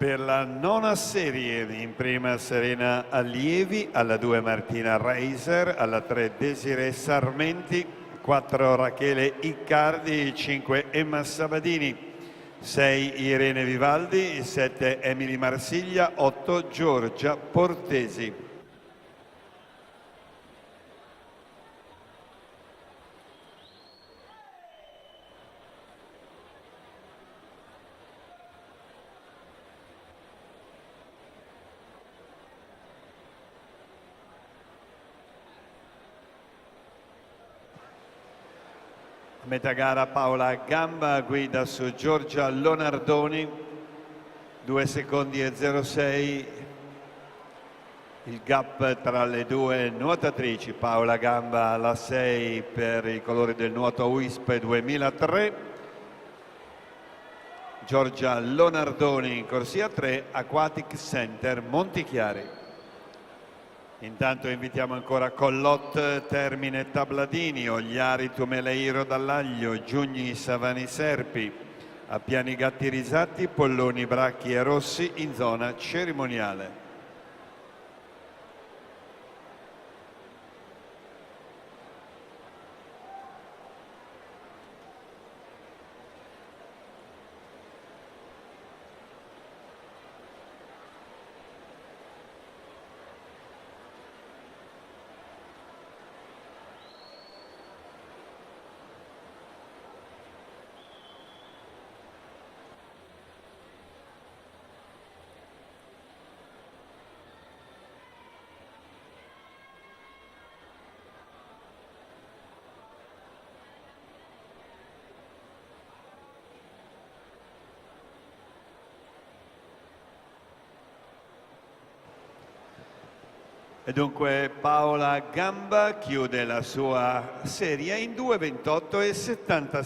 Per la nona serie, in prima Serena Allievi, alla 2 Martina Reiser, alla 3 Desiree Sarmenti, 4 Rachele Iccardi, 5 Emma Sabadini, 6 Irene Vivaldi, 7 Emily Marsiglia, 8 Giorgia Portesi. A metà gara Paola Gamba guida su Giorgia Lonardoni, 2 secondi e 06 il gap tra le due nuotatrici. Paola Gamba alla 6 per i colori del nuoto WISP 2003, Giorgia Lonardoni in corsia 3, Aquatic Center Montichiari. Intanto invitiamo ancora Collot, Termine Tabladini, Ogliari Tumeleiro Dall'Aglio, Giugni Savani Serpi, Appiani Gatti Risatti, Polloni Bracchi e Rossi in zona cerimoniale. E dunque Paola Gamba chiude la sua serie in 2:28 e 76.